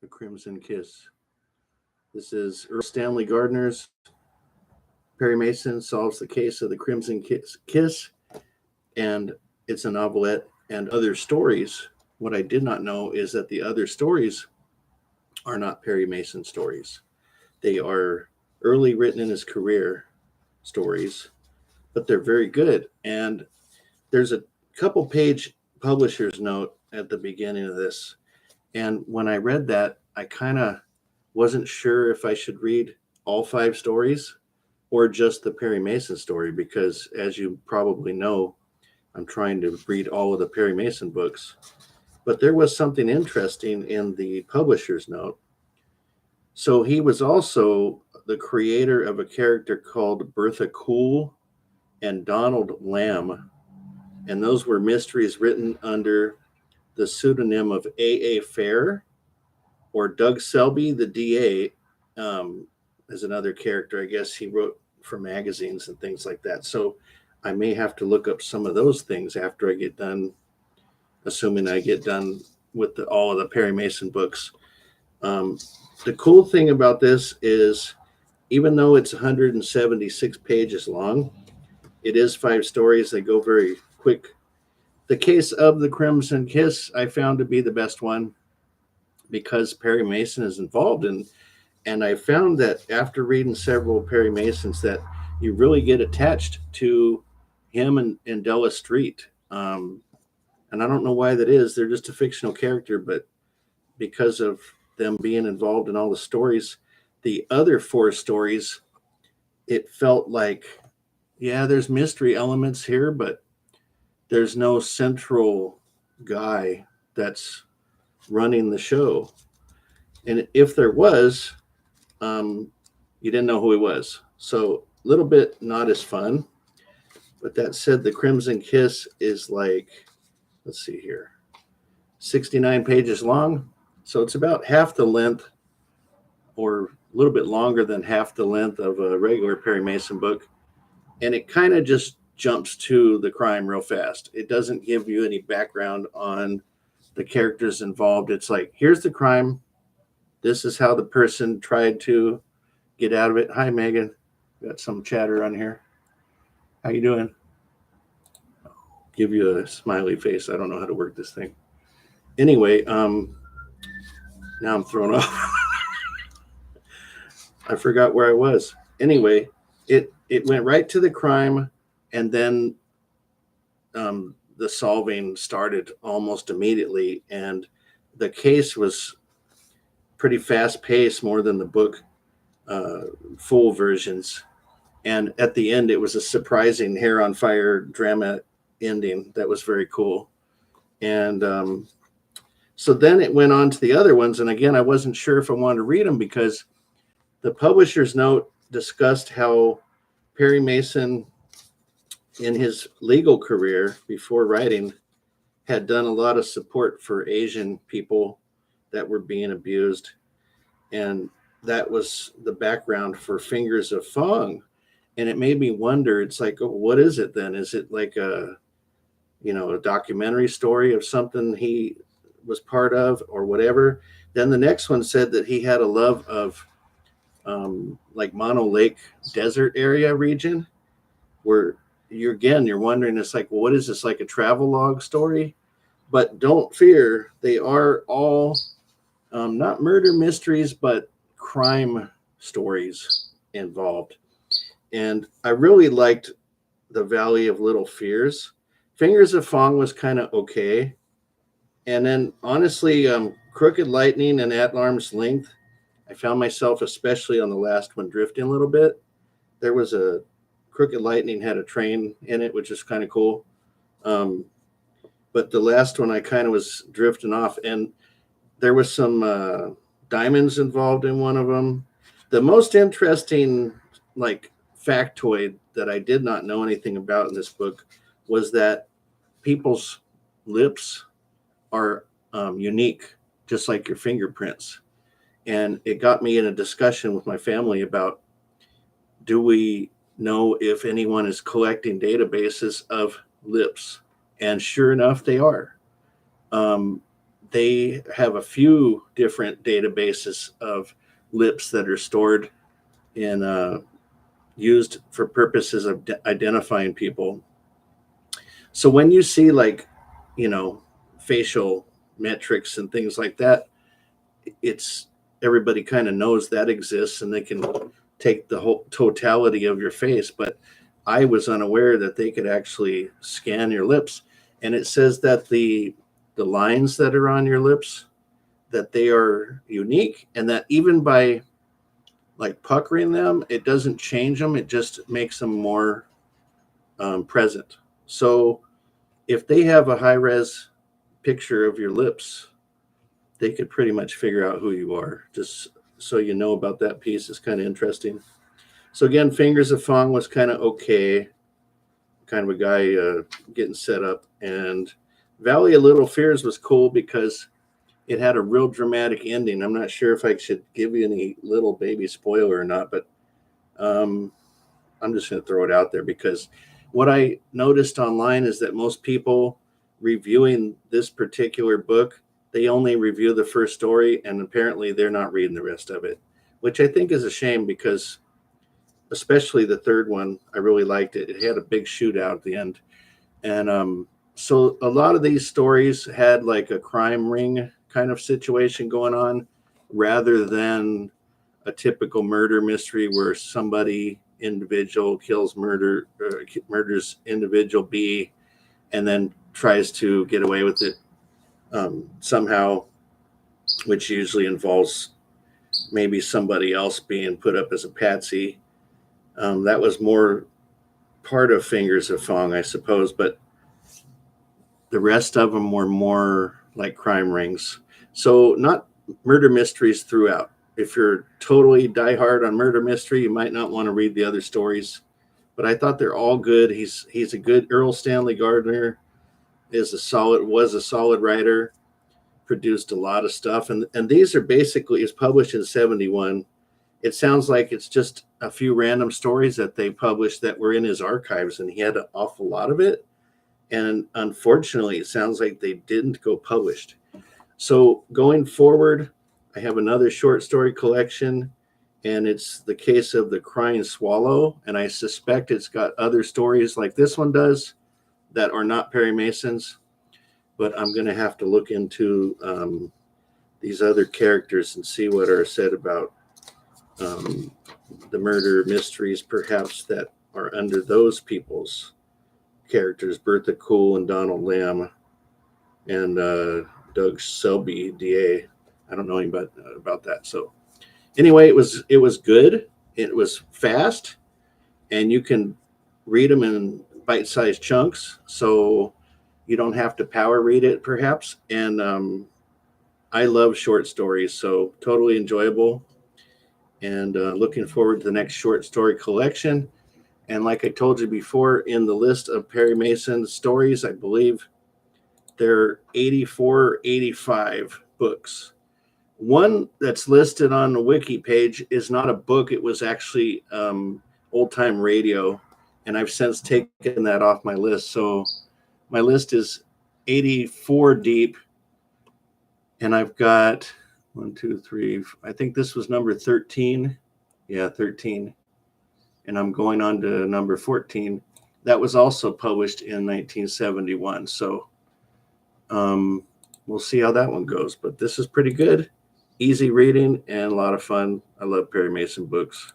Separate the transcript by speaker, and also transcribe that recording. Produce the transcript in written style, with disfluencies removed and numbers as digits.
Speaker 1: The Crimson Kiss. This is Earl Stanley Gardner's Perry Mason Solves the Case of the Crimson Kiss, and it's a novelette and other stories. What I did not know is that the other stories are not Perry Mason stories. They are early written in his career stories, but they're very good. And there's a couple page publisher's note at the beginning of this. And when I read that, I kind of wasn't sure if I should read all five stories or just the Perry Mason story, because as you probably know, I'm trying to read all of the Perry Mason books. But there was something interesting in the publisher's note. So he was also the creator of a character called Bertha Cool and Donald Lamb. And those were mysteries written under the pseudonym of A.A. Fair, or Doug Selby, the DA, is another character. I guess he wrote for magazines and things like that. So I may have to look up some of those things after I get done, assuming I get done with all of the Perry Mason books. The cool thing about this is, even though it's 176 pages long, it is five stories. They go very quick. The Case of the Crimson Kiss I found to be the best one because Perry Mason is involved in. And I found that after reading several Perry Masons that you really get attached to him and Della Street. And I don't know why that is. They're just a fictional character, but because of them being involved in all the stories, the other four stories, it felt like, yeah, there's mystery elements here, but there's no central guy that's running the show. And if there was, you didn't know who he was. So a little bit not as fun. But that said, the Crimson Kiss is like, let's see here, 69 pages long. So it's about half the length, or a little bit longer than half the length of a regular Perry Mason book. And it kind of just jumps to the crime real fast. It doesn't give you any background on the characters involved. It's like, here's the crime. This is how the person tried to get out of it. Hi, Megan. Got some chatter on here. How you doing? Give you a smiley face. I don't know how to work this thing. Anyway, now I'm thrown off. I forgot where I was. Anyway, it went right to the crime, and then the solving started almost immediately, and the case was pretty fast paced, more than the book full versions. And at the end, it was a surprising hair on fire drama ending that was very cool. And so then it went on to the other ones. And again, I wasn't sure if I wanted to read them because the publisher's note discussed how Perry Mason, in his legal career before writing, had done a lot of support for Asian people that were being abused. And that was the background for Fingers of Fong. And it made me wonder, it's like, oh, what is it then? Is it like a documentary story of something he was part of or whatever? Then the next one said that he had a love of like Mono Lake desert area region, where you're wondering, it's like, well, what is this, like a travel log story? But don't fear, they are all not murder mysteries, but crime stories involved. And I really liked the Valley of Little Fears. Fingers of Fong was kind of okay. And then honestly, Crooked Lightning and At Arm's Length, I found myself, especially on the last one, drifting a little bit. There was a Crooked Lightning had a train in it, which is kind of cool. But the last one, I kind of was drifting off, and there was some diamonds involved in one of them. The most interesting, like, factoid that I did not know anything about in this book was that people's lips are unique, just like your fingerprints. And it got me in a discussion with my family about, do we know if anyone is collecting databases of lips? And sure enough, they are. they have a few different databases of lips that are stored in used for purposes of identifying people. So when you see like, you know, facial metrics and things like that, it's everybody kind of knows that exists and they can take the whole totality of your face. But I was unaware that they could actually scan your lips. And it says that the lines that are on your lips, that they are unique, and that even by like puckering them, it doesn't change them. It just makes them more present. So if they have a high res picture of your lips, they could pretty much figure out who you are. Just so you know about that piece is kind of interesting. So again, Fingers of Fong was kind of okay, kind of a guy getting set up. And Valley of Little Fears was cool because it had a real dramatic ending. I'm not sure if I should give you any little baby spoiler or not, but I'm just going to throw it out there because what I noticed online is that most people reviewing this particular book, they only review the first story, and apparently they're not reading the rest of it, which I think is a shame because especially the third one, I really liked it. It had a big shootout at the end. And so a lot of these stories had like a crime ring kind of situation going on rather than a typical murder mystery where somebody individual murders individual B and then tries to get away with it somehow, which usually involves maybe somebody else being put up as a patsy. That was more part of Fingers of Fong, I suppose, but the rest of them were more like crime rings. So not murder mysteries throughout. If you're totally diehard on murder mystery, you might not want to read the other stories. But I thought they're all good. He's a good Earl Stanley Gardner was a solid writer, produced a lot of stuff, and these are basically is published in 71. It sounds like it's just a few random stories that they published that were in his archives, and he had an awful lot of it. And unfortunately, it sounds like they didn't go published. So going forward, I have another short story collection, and it's The Case of the Crying Swallow. And I suspect it's got other stories like this one does that are not Perry Mason's, but I'm going to have to look into these other characters and see what are said about the murder mysteries, perhaps that are under those characters, Bertha Cool and Donald Lamb and Doug Selby, DA. I don't know anything about that. So anyway, it was good. It was fast, and you can read them in bite-sized chunks, so you don't have to power read it, perhaps. And I love short stories, so totally enjoyable. And looking forward to the next short story collection. And like I told you before, in the list of Perry Mason stories, I believe there are 84, 85 books. One that's listed on the wiki page is not a book. It was actually old time radio. And I've since taken that off my list. So my list is 84 deep. And I've got 1, 2, 3. I think this was number 13. Yeah, 13. And I'm going on to number 14. That was also published in 1971. So we'll see how that one goes. But this is pretty good, easy reading, and a lot of fun. I love Perry Mason books.